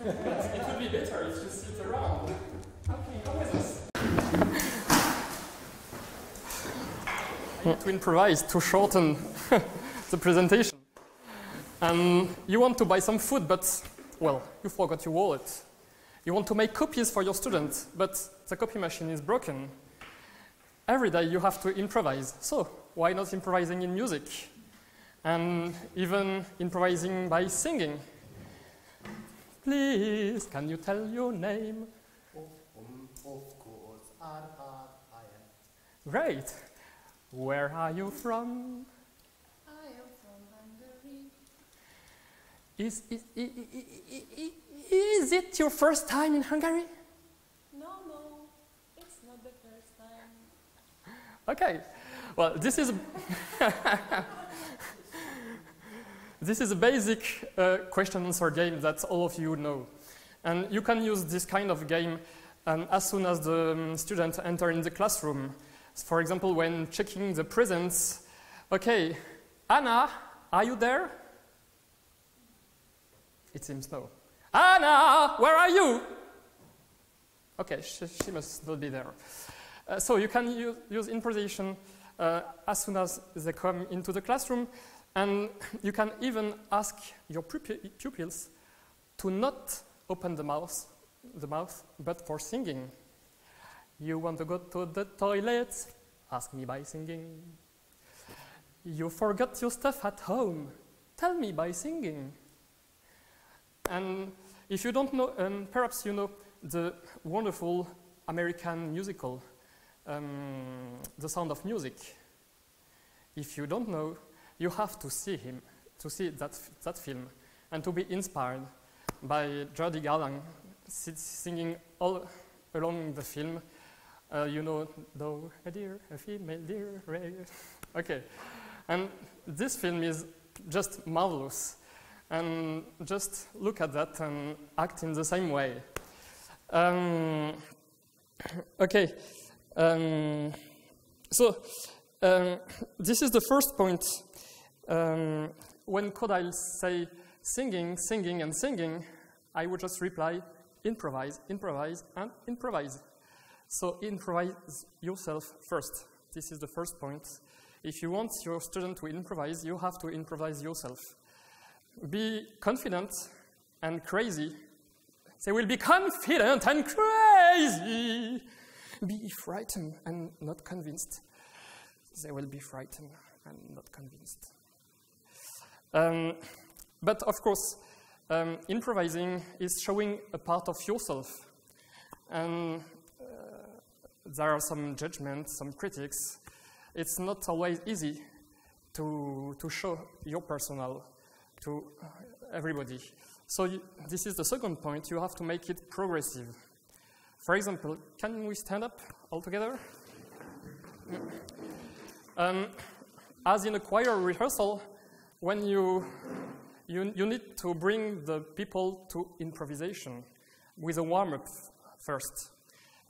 It would be better if you sit around. Okay, come with us. To improvise, to shorten the presentation. And you want to buy some food, but, well, you forgot your wallet. You want to make copies for your students, but the copy machine is broken. Every day you have to improvise. So why not improvising in music? And even improvising by singing. Please, can you tell your name? Of course, I am. Great. Where are you from? I am from Hungary. Is it your first time in Hungary? No, it's not the first time. Okay. Well, this is this is a basic question-answer game that all of you know. And you can use this kind of game as soon as the student enter in the classroom. For example, when checking the presents. Okay, Anna, are you there? It seems no. Anna, where are you? Okay, she must not be there. So you can use improvisation as soon as they come into the classroom, and you can even ask your pupils to not open the mouth, but for singing. You want to go to the toilet? Ask me by singing. You forgot your stuff at home? Tell me by singing. And if you don't know, perhaps you know the wonderful American musical, The Sound of Music. If you don't know, you have to see him, to see that film, and to be inspired by Judy Garland singing all along the film. You know, though a deer, a female deer, okay. And this film is just marvelous. And just look at that and act in the same way. Okay. This is the first point. When Kodai say singing, singing, and singing, I would just reply improvise, improvise, and improvise. So improvise yourself first. This is the first point. If you want your student to improvise, you have to improvise yourself. Be confident and crazy. They will be confident and crazy. Be frightened and not convinced. They will be frightened and not convinced. But of course, improvising is showing a part of yourself. And there are some judgments, some critics. It's not always easy to show your personal to everybody. So this is the second point. You have to make it progressive. For example, can we stand up all together? As in a choir rehearsal, when you need to bring the people to improvisation with a warm-up first.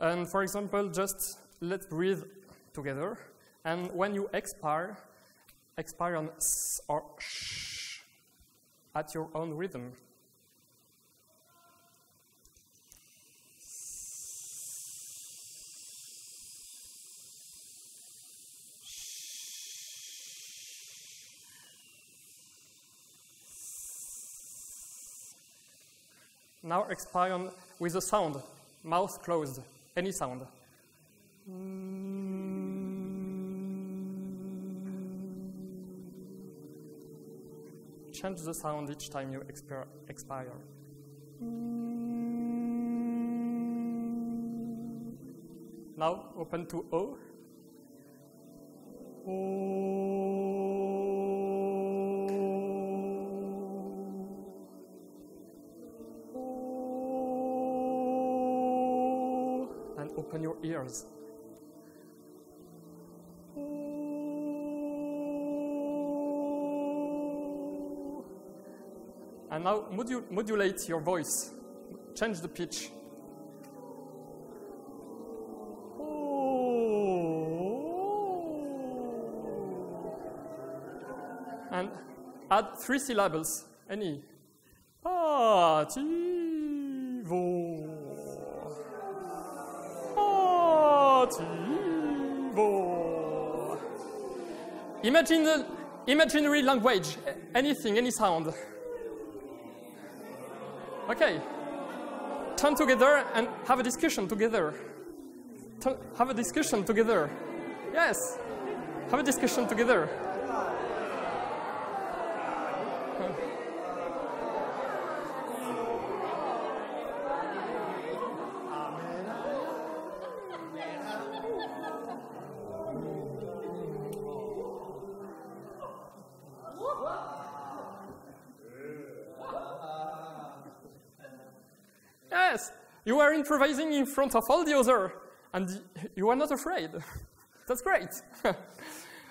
And for example, just let's breathe together. And when you expire on s or sh at your own rhythm. Now expire on with a sound, mouth closed, any sound. Change the sound each time you expire. Now open to O. And open your ears. And now modulate your voice. Change the pitch. And add 3 syllables. Any. Party. Ativo. Imagine the imaginary language, anything, any sound. Okay. Turn together and have a discussion together. Have a discussion together. Yes. Have a discussion together. Yes, you are improvising in front of all the other, and you are not afraid. That's great.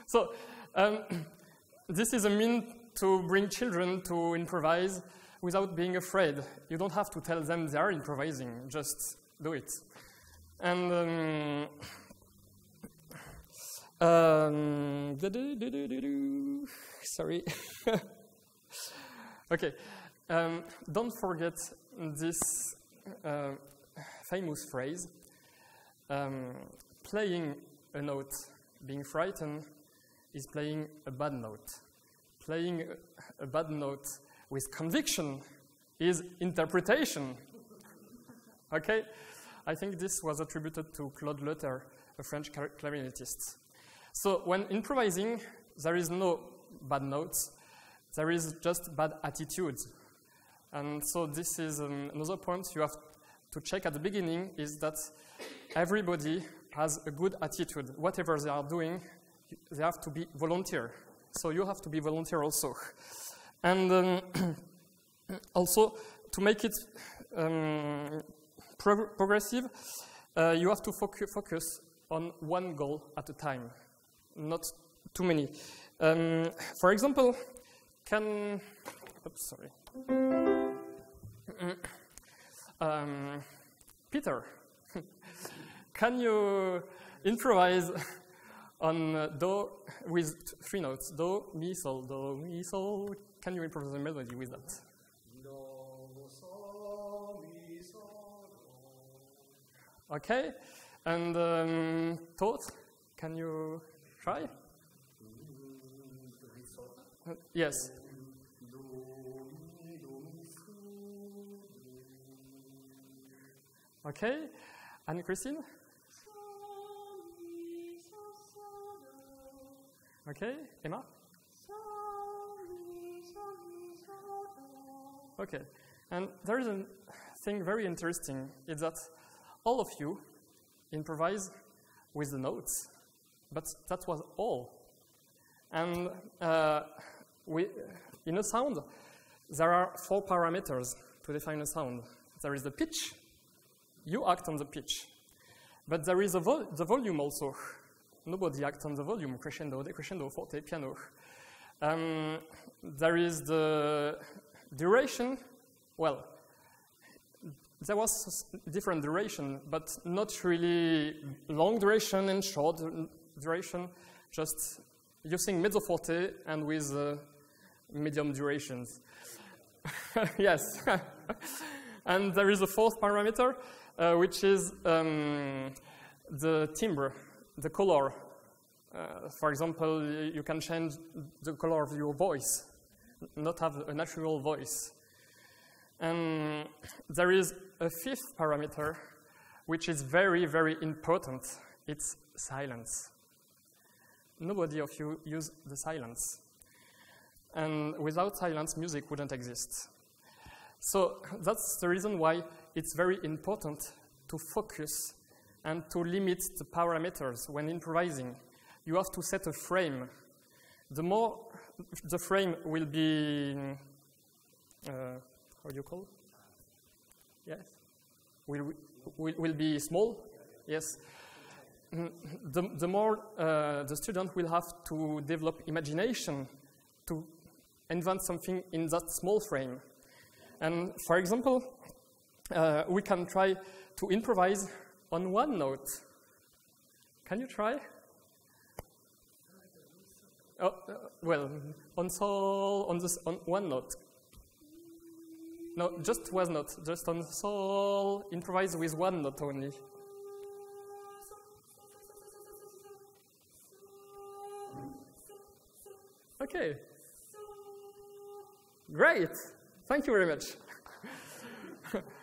So, this is a mean to bring children to improvise without being afraid. You don't have to tell them they are improvising, just do it. And sorry. Okay, don't forget this famous phrase, playing a note, being frightened, is playing a bad note. Playing a bad note with conviction is interpretation. Okay? I think this was attributed to Claude Luther, a French clarinetist. So when improvising, there is no bad notes, there is just bad attitudes. And so this is another point you have to check at the beginning, is that everybody has a good attitude. Whatever they are doing, they have to be volunteer. So you have to be volunteer also. And also, to make it progressive, you have to focus on one goal at a time, not too many. For example, Peter, can you improvise on Do with 3 notes? Do, mi, sol, do, mi, sol. Can you improvise a melody with that? Do, sol, mi, sol, do. Okay. And Todd, can you try? Yes. Okay. And Christine? Okay. Emma? Okay. And there is a thing very interesting, is that all of you improvise with the notes, but that was all. And in a sound, there are 4 parameters to define a sound. There is the pitch. You act on the pitch. But there is the volume also. Nobody acts on the volume, crescendo, decrescendo, forte, piano. There is the duration. Well, there was different duration, but not really long duration and short duration, just using mezzo forte and with medium durations. Yes. And there is a 4th parameter, which is the timbre, the color. For example, you can change the color of your voice, not have a natural voice. And there is a 5th parameter, which is very, very important. It's silence. Nobody of you use the silence. And without silence, music wouldn't exist. So that's the reason why it's very important to focus and to limit the parameters when improvising. You have to set a frame. The more the frame will be, how do you call it? Yes? Will be small? Yes. The more the student will have to develop imagination to invent something in that small frame. And for example, we can try to improvise on 1 note. Can you try? Well, on sol, on 1 note. No, just one note, just on sol, improvise with one note only. Okay. Great, thank you very much.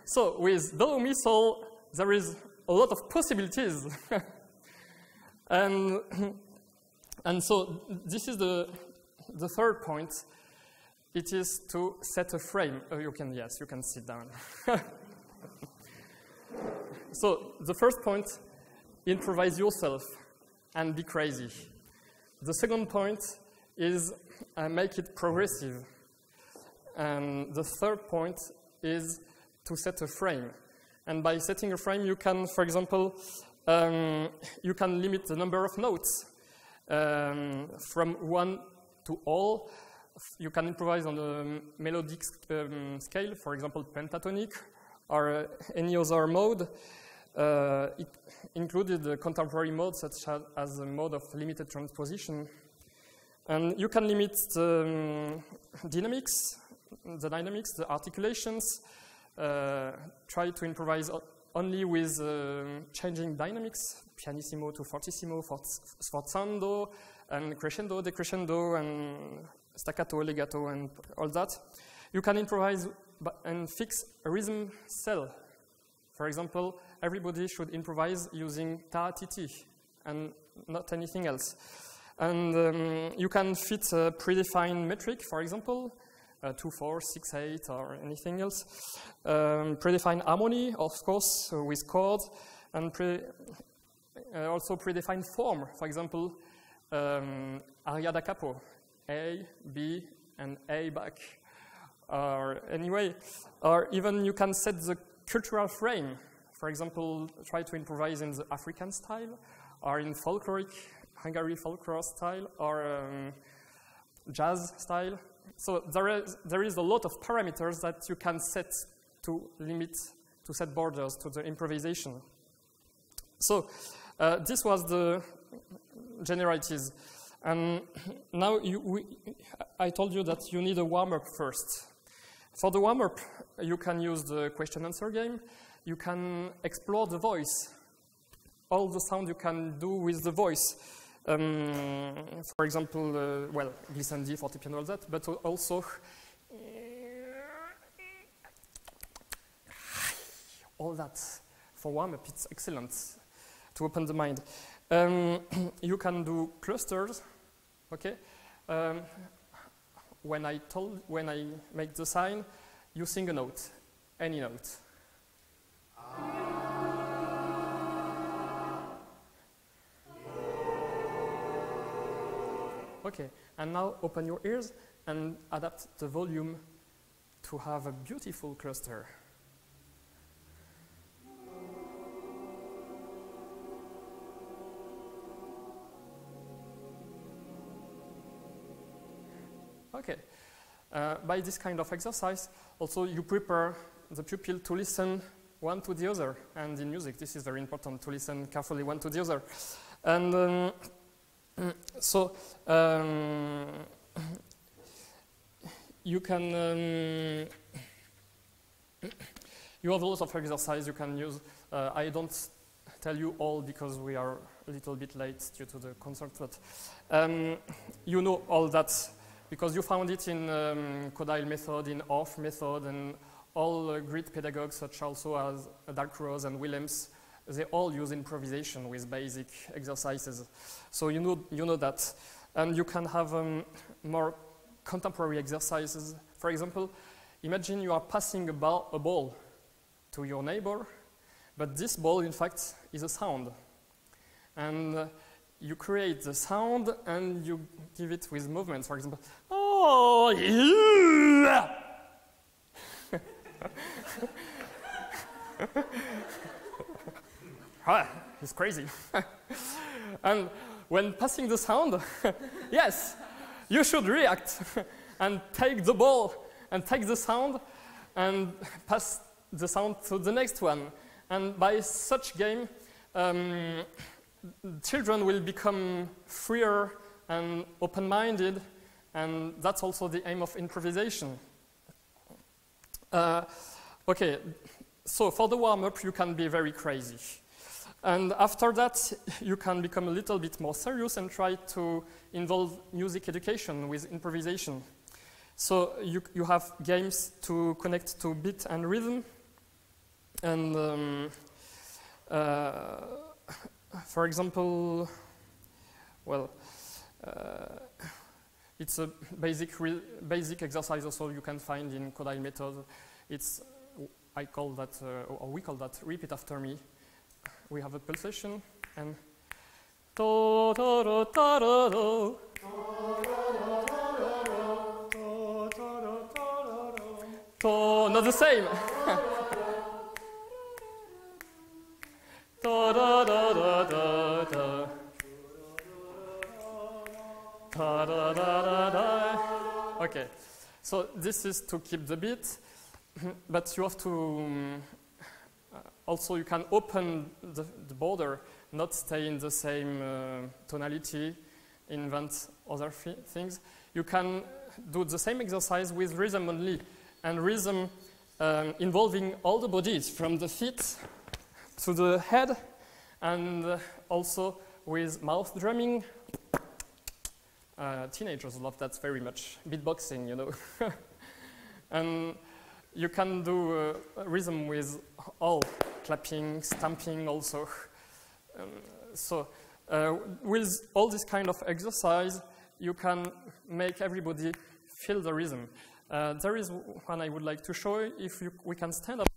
So with do, mi, sol, there is a lot of possibilities. and so this is the third point. It is to set a frame. Oh, you can sit down. So the first point, improvise yourself and be crazy. The second point is make it progressive. And the third point is to set a frame. And by setting a frame, you can, for example, you can limit the number of notes from 1 to all. You can improvise on a melodic scale, for example, pentatonic, or any other mode. It included contemporary modes such as the mode of limited transposition. And you can limit the dynamics, the articulations. Try to improvise only with changing dynamics, pianissimo to fortissimo, sforzando, and crescendo, decrescendo, and staccato, legato, and all that. You can improvise and fix a rhythm cell. For example, everybody should improvise using ta-ti-ti and not anything else. And you can fit a predefined metric, for example, 2/4, 6/8, or anything else. Predefined harmony, of course, with chords, and also predefined form. For example, aria da capo, A, B, and A back. Or anyway, or even you can set the cultural frame. For example, try to improvise in the African style, or in folkloric, Hungary folklore style, or jazz style. So there is a lot of parameters that you can set to set borders to the improvisation. So this was the generalities. And now I told you that you need a warm-up first. For the warm-up, you can use the question-answer game. You can explore the voice, all the sound you can do with the voice. For example, well, glissandi, fortepiano, all that, but also all that. For warm-up, it's excellent to open the mind. You can do clusters, okay? When I make the sign, you sing a note, any note. Okay, and now open your ears and adapt the volume to have a beautiful cluster. Okay, by this kind of exercise, also you prepare the pupil to listen one to the other. And in music, this is very important, to listen carefully one to the other. And so you can, you have a lot of exercise you can use. I don't tell you all because we are a little bit late due to the concert, but you know all that because you found it in Kodyle method, in Orff method, and all great pedagogues such also as Dalcroze and Willems. They all use improvisation with basic exercises. So you know that. And you can have more contemporary exercises. For example, imagine you are passing a ball to your neighbor, but this ball, in fact, is a sound. And you create the sound and you give it with movements. For example, oh, yeah! Ah, it's crazy. And when passing the sound, yes, you should react and take the ball and take the sound and pass the sound to the next one. And by such game, children will become freer and open-minded, and that's also the aim of improvisation. Okay, so for the warm-up, you can be very crazy. And after that, you can become a little bit more serious and try to involve music education with improvisation. So you have games to connect to beat and rhythm. And for example, well, it's a basic exercise also you can find in Kodai method. It's, we call that repeat after me. We have a pulsation and do do do do do do. Do, not the same. Do do do do do do. Da, da, da, da, da. Okay, so this is to keep the beat, but you have to also you can open the border, not stay in the same tonality, invent other things. You can do the same exercise with rhythm only, and rhythm involving all the bodies from the feet to the head, and also with mouth drumming. Teenagers love that very much. Beatboxing, you know. And you can do rhythm with all, clapping, stamping also. So with all this kind of exercise, you can make everybody feel the rhythm. There is one I would like to show you. If we can stand up.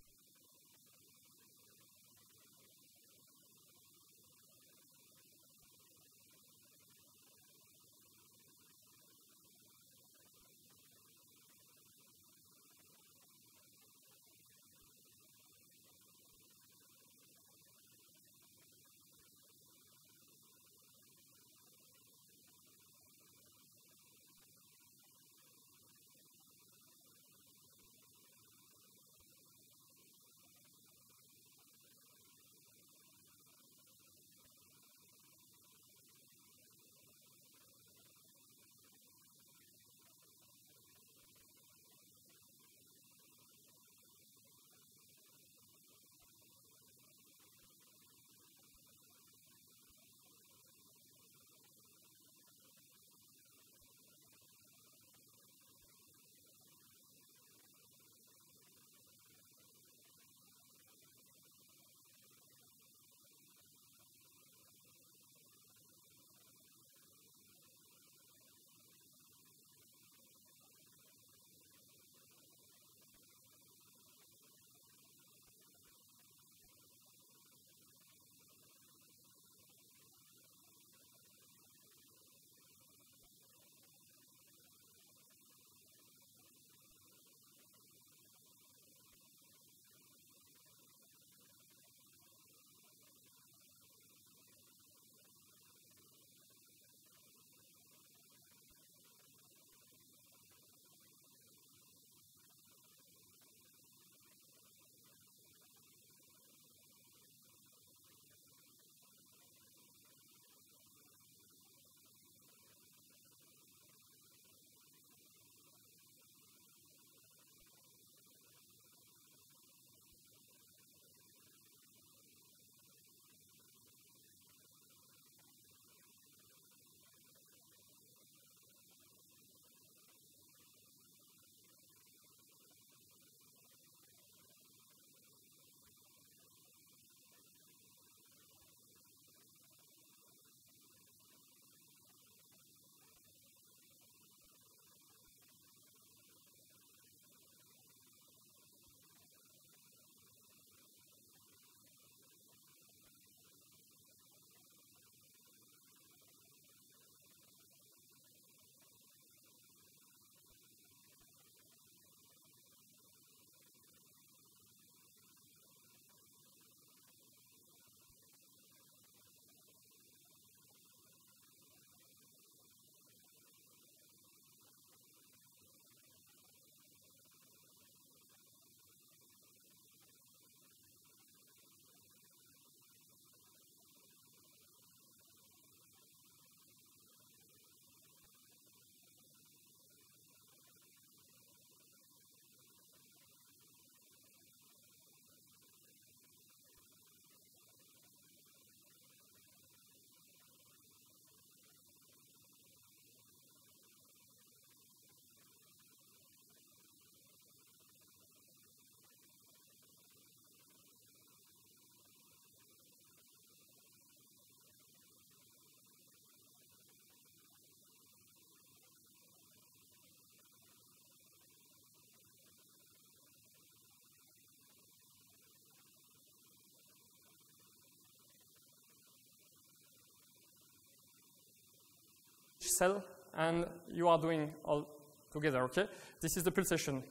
cell, and you are doing all together, okay? This is the pulsation.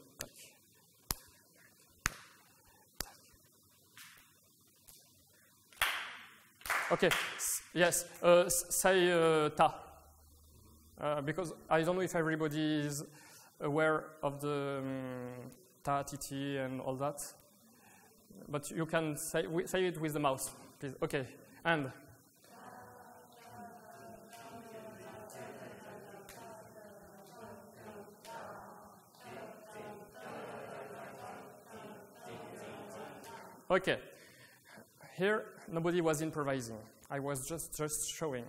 Okay, yes, say ta, because I don't know if everybody is aware of the ta, tt, and all that, but you can say it with the mouse, please. Okay, and. Okay, here nobody was improvising. I was just showing.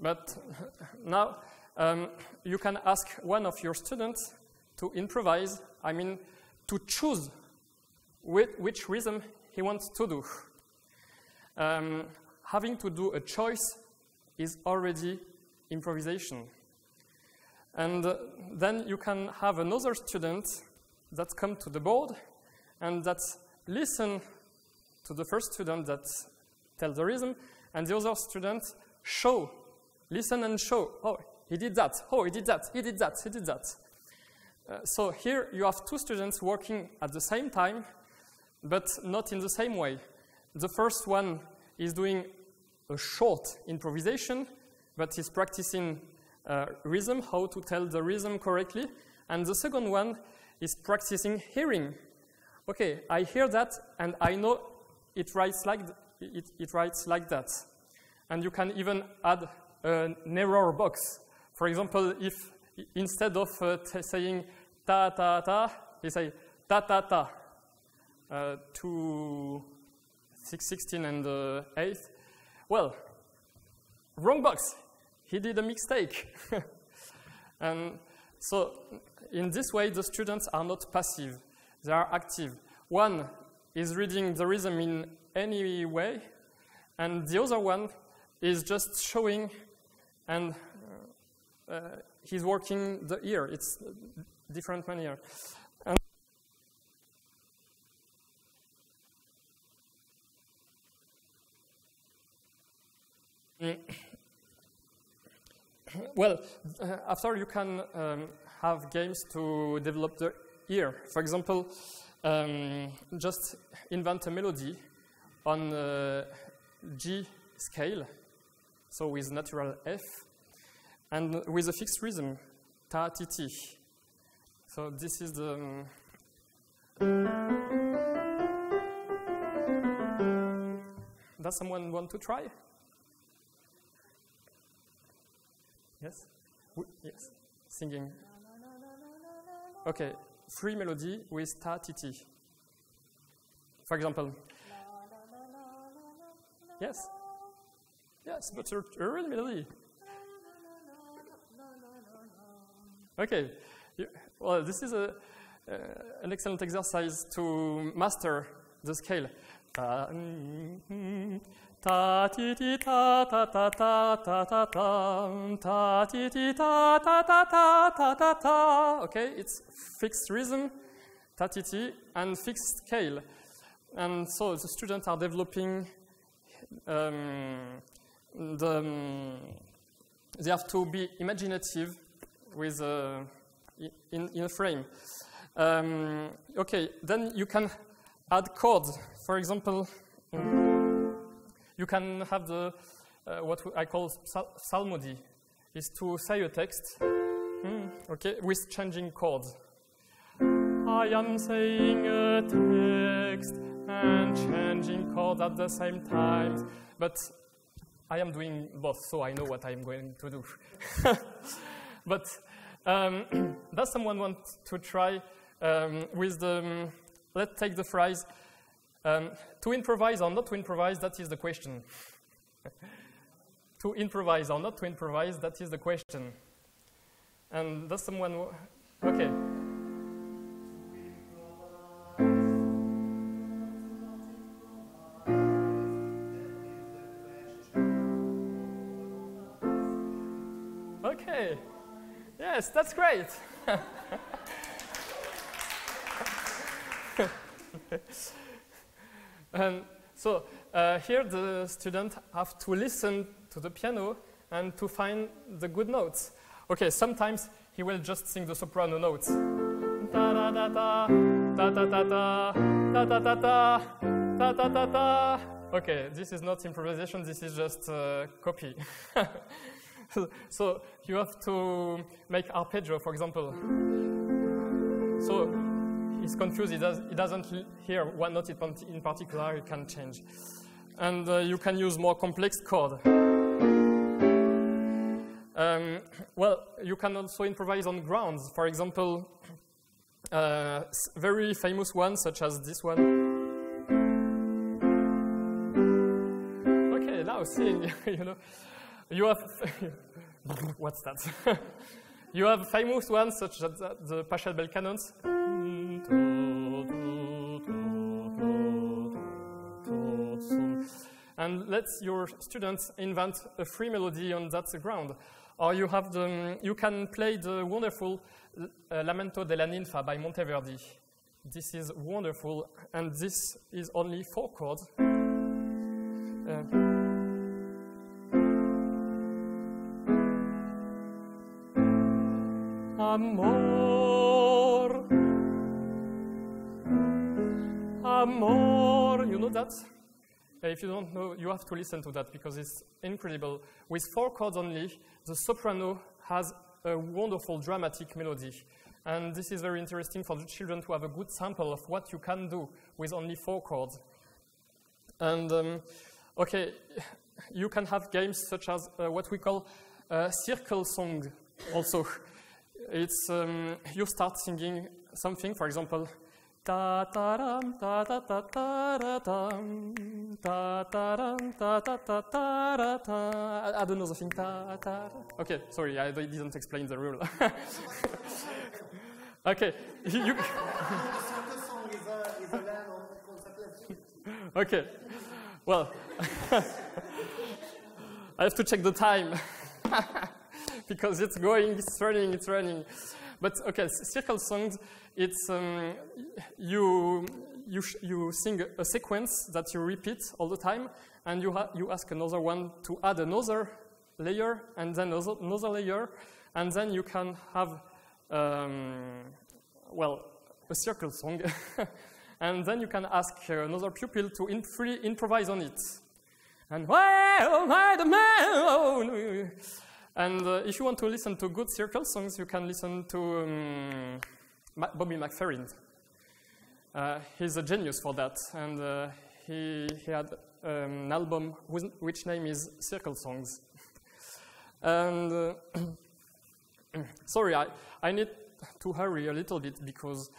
But now you can ask one of your students to improvise, I mean to choose which rhythm he wants to do. Having to do a choice is already improvisation. And then you can have another student that come to the board and that listen to the first student that tells the rhythm, and the other student show, listen and show, oh, he did that, oh, he did that, he did that, he did that. So here you have two students working at the same time, but not in the same way. The first one is doing a short improvisation, but he's practicing rhythm, how to tell the rhythm correctly, and the second one is practicing hearing. Okay, I hear that, and I know it writes like that. And you can even add an error box. For example, if instead of saying ta ta ta, you say ta ta ta to 6/16 and 8th. Well, wrong box. He did a mistake. And so in this way, the students are not passive. They are active. One is reading the rhythm in any way, and the other one is just showing, and he's working the ear. It's a different manner. Well, after you can have games to develop the ear. For example, just invent a melody on G scale, so with natural F, and with a fixed rhythm, ta, ti, ti. So this is the... Does someone want to try? Yes? Yes, singing. Okay, free melody with ta, ti, ti. For example. Yes? Yes, but a real melody. Okay, well, this is an excellent exercise to master the scale. Ta, ti, ti, ta, ta, ta, ta, ta, ta, ta, ta, ti, ti, ta, ta, ta, ta, ta, ta, ta. Okay, it's fixed rhythm, ta, ti, ti, and fixed scale. And so the students are developing they have to be imaginative with in a frame. Okay, then you can add chords. For example, you can have the what I call psalmody, is to say a text, okay, with changing chords. I am saying a text and changing chords at the same time, but I am doing both, so I know what I'm going to do. But does someone want to try with the, let's take the phrase, to improvise or not to improvise, that is the question. To improvise or not to improvise, that is the question. And does someone, okay. Okay, yes, that's great. And so here the students have to listen to the piano and to find the good notes. Okay, sometimes he will just sing the soprano notes. Da da da da, da da da da, da da da da, da da da da. Okay, this is not improvisation, this is just copy. So you have to make arpeggio, for example. So he's confused, he doesn't hear one note in particular, he can change. And you can use more complex chord. Well, you can also improvise on grounds. For example, very famous ones such as this one. Okay, now sing, you know. You have, what's that? You have famous ones such as the Pachelbel canons. And let your students invent a free melody on that ground. Or you have you can play the wonderful Lamento della Ninfa by Monteverdi. This is wonderful, and this is only 4 chords. Amor, amor, you know that? If you don't know, you have to listen to that because it's incredible. With 4 chords only, the soprano has a wonderful dramatic melody. And this is very interesting for the children to have a good sample of what you can do with only 4 chords. And okay, you can have games such as what we call circle song also. It's you start singing something, for example, ta ta ram ta ta ta ta tam ta ta ram ta ta ta ta ta. I don't know the thing. Ta ta. Okay, sorry, I didn't explain the rule. Okay, you. Okay, well, I have to check the time. Because it's going, it's running. But okay, circle songs, it's you sing a sequence that you repeat all the time, and you ask another one to add another layer, and then another layer, and then you can have well, a circle song, and then you can ask another pupil to improvise on it. And and if you want to listen to good circle songs, you can listen to Bobby McFerrin. He's a genius for that, and he had an album which name is Circle Songs. And sorry, I need to hurry a little bit because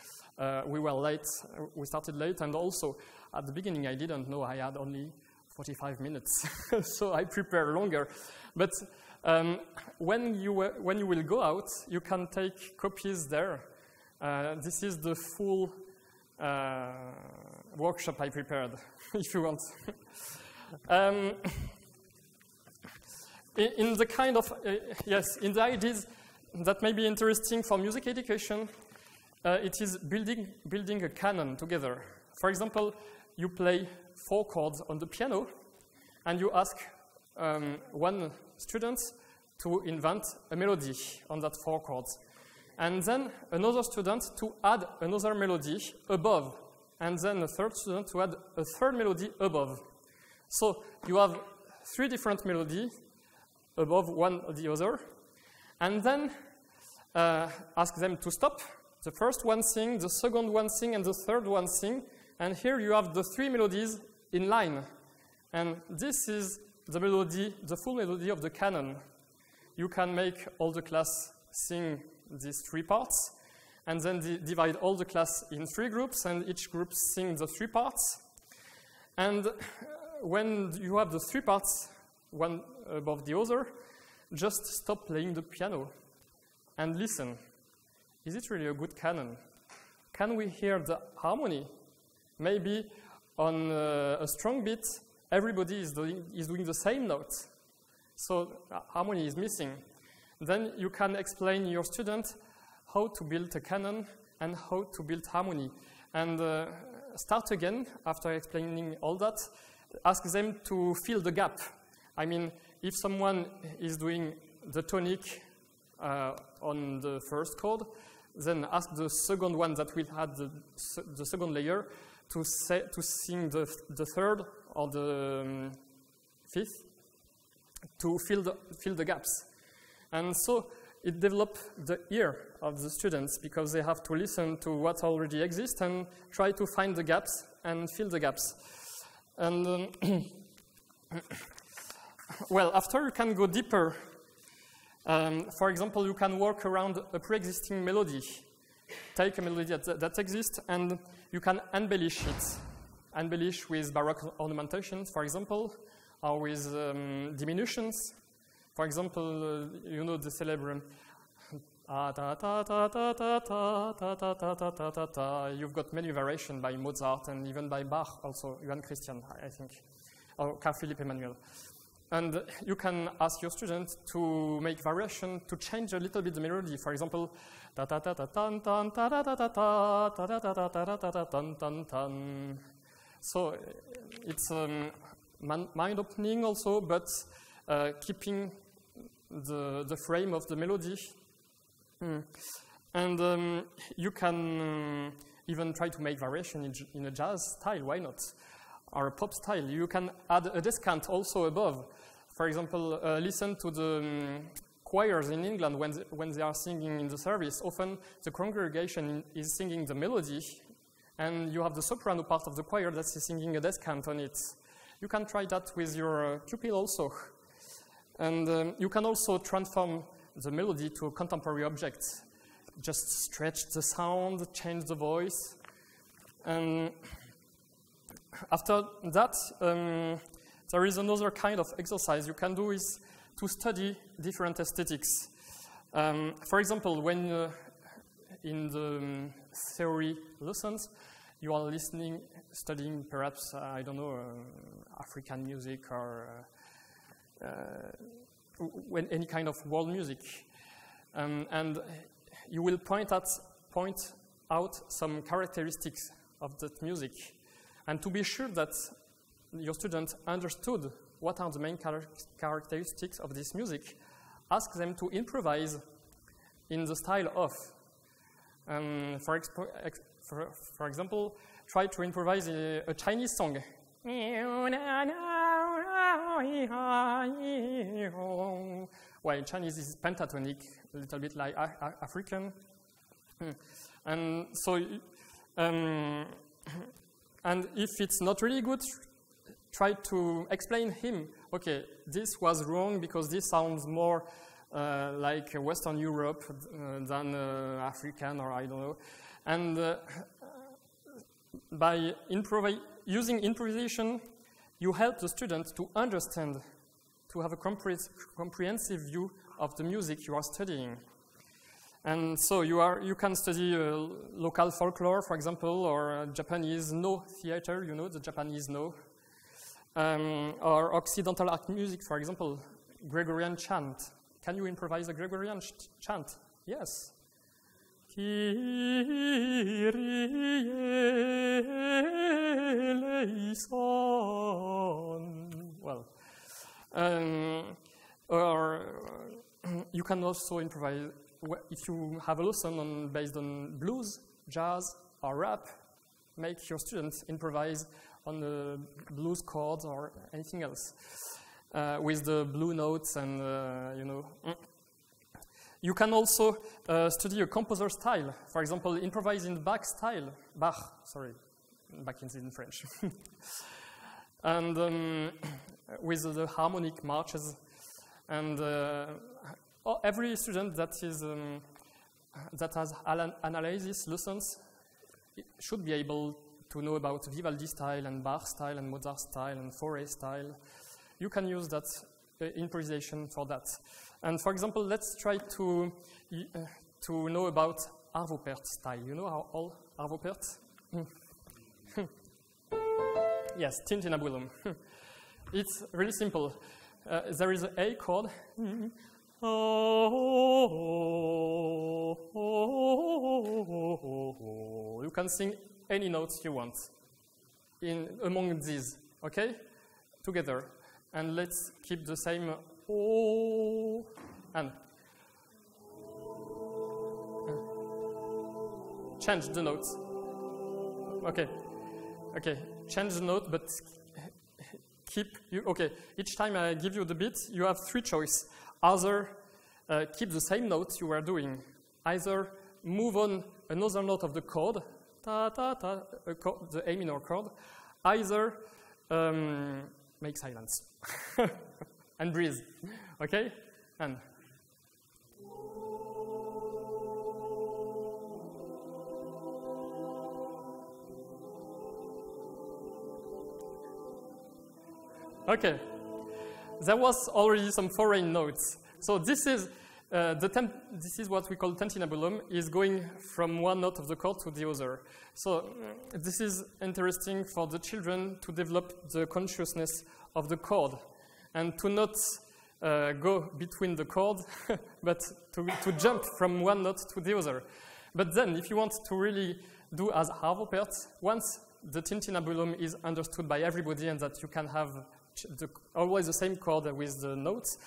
we were late. We started late, and also at the beginning I didn't know I had only 45 minutes, so I prepare longer. But when you will go out, you can take copies there. This is the full workshop I prepared, if you want. In the kind of, yes, in the ideas that may be interesting for music education, it is building a canon together. For example, you play 4 chords on the piano, and you ask one student to invent a melody on that 4 chords. And then another student to add another melody above. And then a third student to add a third melody above. So you have 3 different melodies above one or the other. And then ask them to stop. The first one sing, the second one sing, and the third one sing. And here you have the 3 melodies in line. And this is the melody, the full melody of the canon. You can make all the class sing these 3 parts, and then divide all the class in 3 groups, and each group sing the 3 parts. And when you have the 3 parts, one above the other, just stop playing the piano and listen. Is it really a good canon? Can we hear the harmony? Maybe on a strong beat, everybody is doing the same note. So harmony is missing. Then you can explain your student how to build a canon and how to build harmony. And start again, after explaining all that, ask them to fill the gap. I mean, if someone is doing the tonic on the first chord, then ask the second one that will have the second layer to sing the third or the fifth to fill the gaps. And so it develops the ear of the students because they have to listen to what already exists and try to find the gaps and fill the gaps. And well, after you can go deeper. For example, you can work around a pre-existing melody. Take a melody that exists and you can embellish it. Embellish with Baroque ornamentations, for example, or with diminutions. For example, you know the celebrant. You've got many variations by Mozart and even by Bach, also Johann Christian, I think, or Carl Philipp Emanuel. And you can ask your students to make variation to change a little bit the melody. For example, so it's mind-opening also, but keeping the frame of the melody. And you can even try to make variation in a jazz style. Why not? Or a pop style. You can add a descant also above. For example, listen to the choirs in England when they are singing in the service. Often the congregation is singing the melody, and you have the soprano part of the choir that is singing a descant on it. You can try that with your pupil also. And you can also transform the melody to a contemporary object. Just stretch the sound, change the voice. And after that, there is another kind of exercise you can do is to study different aesthetics. For example, when in the theory lessons, you are studying perhaps, I don't know, African music or any kind of world music. And you will point out some characteristics of that music. And to be sure that your students understood what are the main characteristics of this music, ask them to improvise in the style of. For example, try to improvise a Chinese song. Well, Chinese is pentatonic, a little bit like African. And so, and if it's not really good, try to explain him, okay, this was wrong because this sounds more like Western Europe than African, or I don't know. And by using improvisation, you help the student to understand, to have a comprehensive view of the music you are studying. And so you can study local folklore, for example, or Japanese no theater, you know, the Japanese no. Or Occidental art music, for example, Gregorian chant. Can you improvise a Gregorian chant? Yes. Kyrie eleison. Well, or you can also improvise if you have a lesson based on blues, jazz, or rap. Make your students improvise on the blues chords or anything else with the blue notes and you know. You can also study a composer style. For example, improvise in Bach style. Bach is in French. And with the harmonic marches. And every student that has analysis lessons should be able to know about Vivaldi style and Bach style and Mozart style and Fauré style. You can use that improvisation for that. And for example, let's try to know about Arvopert style. You know how all Arvopert? Yes, Tintinabulum. It's really simple. There is an A chord. You can sing any notes you want among these, okay? Together. And let's keep the same oh, and change the notes. Okay, okay, change the note, but keep you. Okay, each time I give you the beat, you have three choices. Either keep the same note you were doing, either move on another note of the chord, ta ta ta, the A minor chord, either make silence and breathe. Okay, and. Okay, there was already some foreign notes. So this is this is what we call tintinnabulum, is going from one note of the chord to the other. So this is interesting for the children to develop the consciousness of the chord and to not go between the chord, but to jump from one note to the other. But then, if you want to really do as Harvopert, once the tintinnabulum is understood by everybody and that you can have always the same chord with the notes,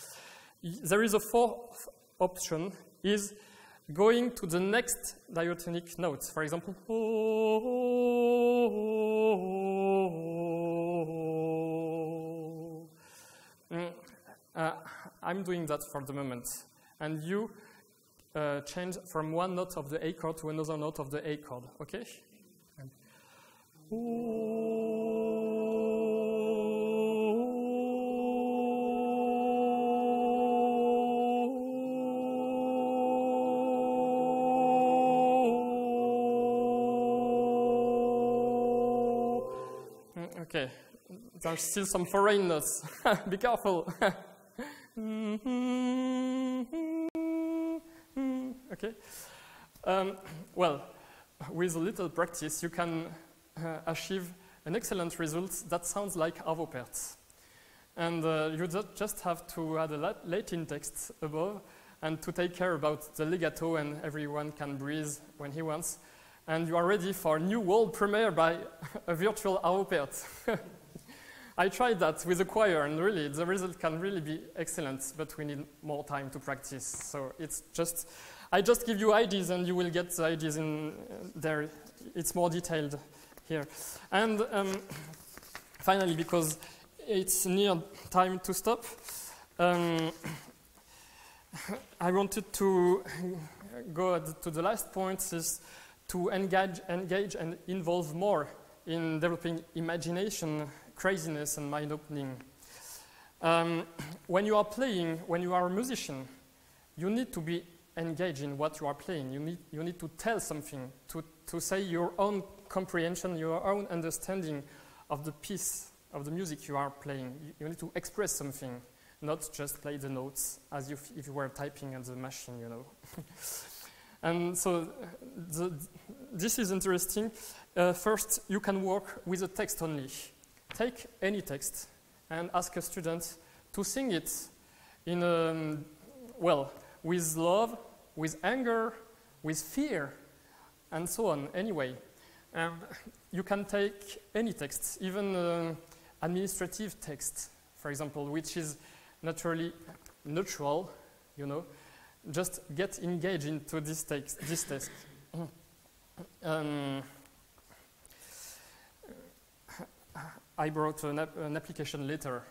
there is a fourth option, is going to the next diatonic note. For example, I'm doing that for the moment. And you change from one note of the A chord to another note of the A chord, okay? Okay, there's still some foreign notes. Be careful. Okay. Well, with a little practice, you can achieve an excellent result that sounds like Harvopert. And you just have to add a Latin text above and to take care about the legato, and everyone can breathe when he wants. And you are ready for a new world premiere by a virtual Harvopert. I tried that with a choir, and really, the result can really be excellent, but we need more time to practice. So it's just, I just give you ideas, and you will get the ideas in there. It's more detailed here. And finally, because it's near time to stop, I wanted to go to the last point, is to engage and involve more in developing imagination, craziness, and mind opening. When you are playing, when you are a musician, you need to be engaged in what you are playing. You need to tell something, to say your own comprehension, your own understanding of the piece, of the music you are playing. You need to express something, not just play the notes as if you were typing on the machine, you know. And so this is interesting. First, you can work with a text only. Take any text and ask a student to sing it in well, with love, with anger, with fear, and so on, anyway. You can take any text, even administrative text, for example, which is naturally neutral, you know. Just get engaged into this text. I brought an application later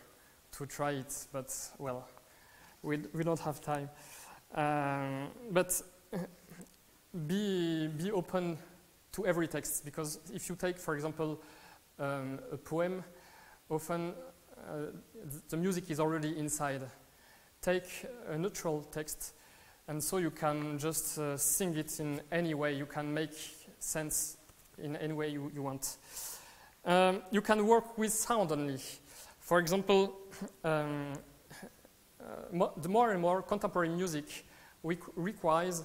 to try it, but well, we don't have time. But be open to every text, because if you take, for example, a poem, often the music is already inside. Take a neutral text, and so you can just sing it in any way. You can make sense in any way you want. You can work with sound only. For example, the more and more contemporary music requires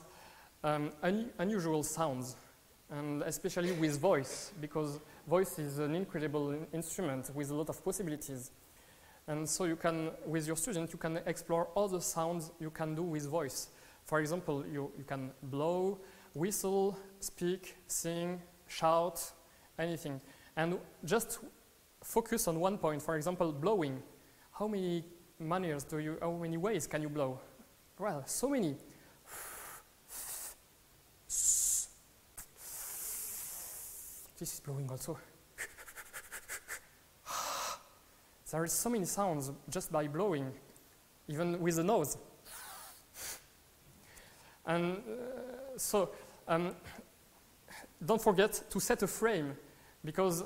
unusual sounds, and especially with voice, because voice is an incredible instrument with a lot of possibilities. And so you can, with your student, you can explore all the sounds you can do with voice. For example, you can blow, whistle, speak, sing, shout, anything. And just focus on one point. For example, blowing. how many how many ways can you blow? Well, so many. This is blowing also. There are so many sounds just by blowing, even with the nose. And don't forget to set a frame, because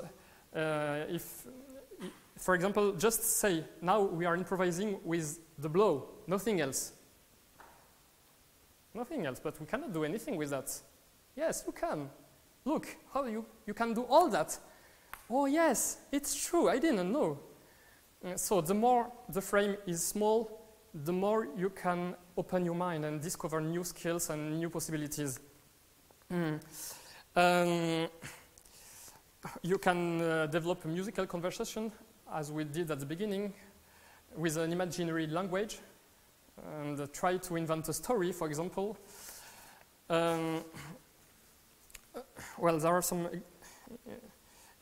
for example, just say, now we are improvising with the blow, nothing else. Nothing else, but we cannot do anything with that. Yes, you can. Look, how you can do all that. Oh yes, it's true, I didn't know. So the more the frame is small, the more you can open your mind and discover new skills and new possibilities. You can develop a musical conversation, as we did at the beginning, with an imaginary language, and try to invent a story, for example. Well, there are some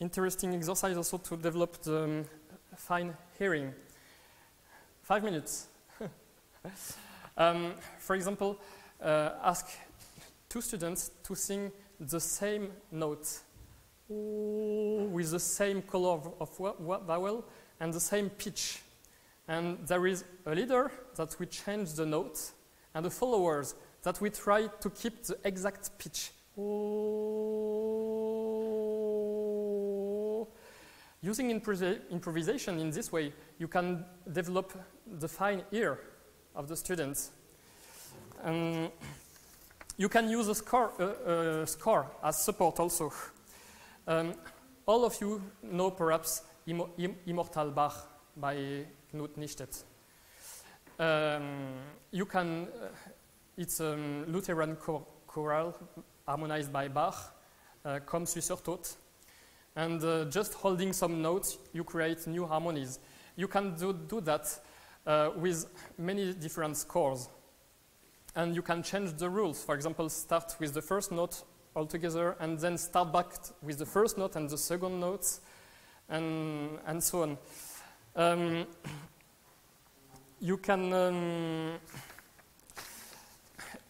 interesting exercises also to develop the fine hearing. 5 minutes. For example, ask 2 students to sing the same note with the same color of vowel and the same pitch. And there is a leader that will change the note, and the followers that will try to keep the exact pitch. Using improvisation in this way, you can develop the fine ear of the students. You can use a score as support also. All of you know perhaps Immortal Bach by Knut Nischtet. It's a Lutheran choral harmonized by Bach, Komm süßer Tod. And just holding some notes, you create new harmonies. You can do that with many different scores. And you can change the rules. For example, start with the first note altogether, and then start back with the first note and the second notes, and so on. You can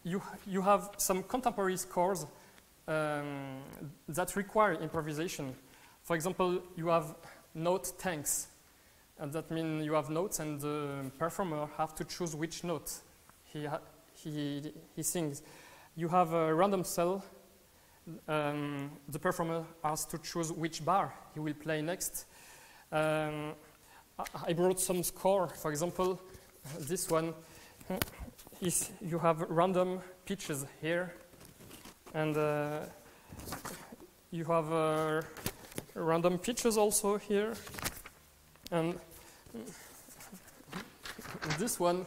you have some contemporary scores that require improvisation. For example, you have note tanks, and that means you have notes, and the performer have to choose which note he sings. You have a random cell. The performer has to choose which bar he will play next. I brought some score. For example, this one is you have random pitches here, and you have random pitches also here, and this one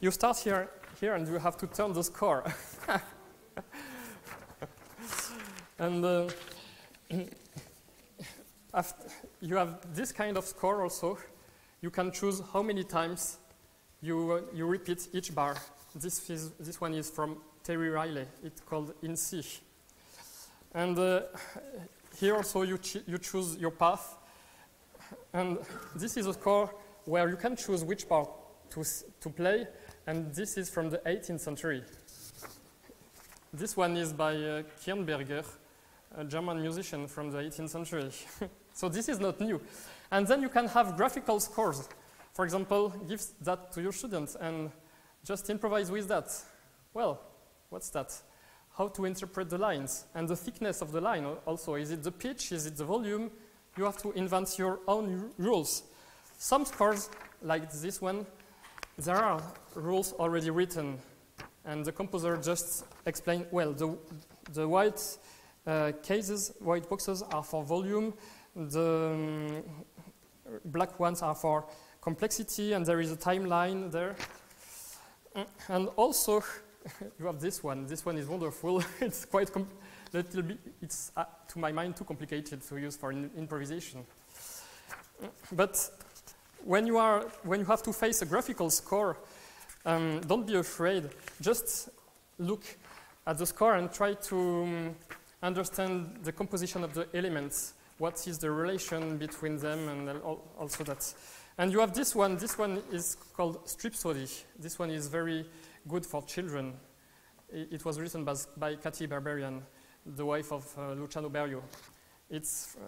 you start here, and you have to turn the score. And after you have this kind of score also, you can choose how many times you repeat each bar. This one is from Terry Riley. It's called In C. And here also you choose your path. And this is a score where you can choose which part to play. And this is from the 18th century. This one is by Kirnberger, a German musician from the 18th century. So this is not new. And then you can have graphical scores. For example, give that to your students and just improvise with that. Well, what's that? How to interpret the lines and the thickness of the line also. Is it the pitch? Is it the volume? You have to invent your own rules. Some scores, like this one, there are rules already written, and the composer just explained, well, the white white boxes are for volume, the black ones are for complexity, and there is a timeline there. And also, you have this one. This one is wonderful. It's quite it's to my mind too complicated to use for improvisation. But when you have to face a graphical score, don't be afraid. Just look at the score and try to understand the composition of the elements. What is the relation between them, and also that. And you have this one. This one is called Stripsody. This one is very good for children. It was written by Katy Berberian, the wife of Luciano Berio. It's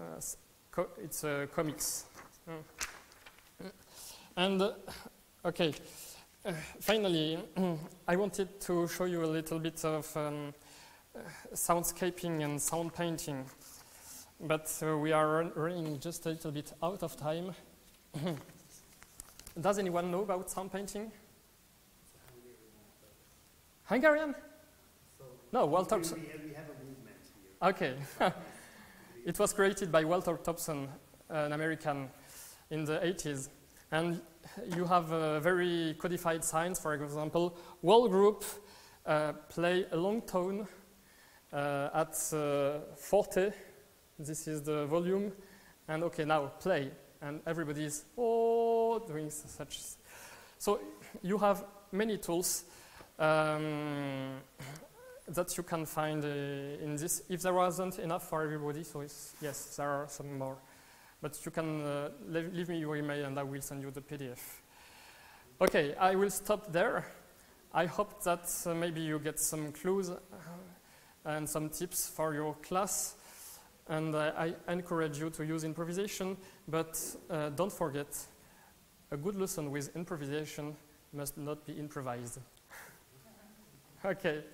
comics. And okay, finally, I wanted to show you a little bit of soundscaping and sound painting, but we are running just a little bit out of time. Does anyone know about sound painting? Hungarian? No, Walter. We have a movement here. Okay. It was created by Walter Thompson, an American, in the 80s. And you have very codified signs. For example, whole group play a long tone at forte. This is the volume. And okay, now play. And everybody is doing such. So you have many tools that you can find in this. If there wasn't enough for everybody, so yes, there are some more. But you can leave me your email and I will send you the PDF. Okay, I will stop there. I hope that maybe you get some clues and some tips for your class. And I encourage you to use improvisation, but don't forget, a good lesson with improvisation must not be improvised. Okay.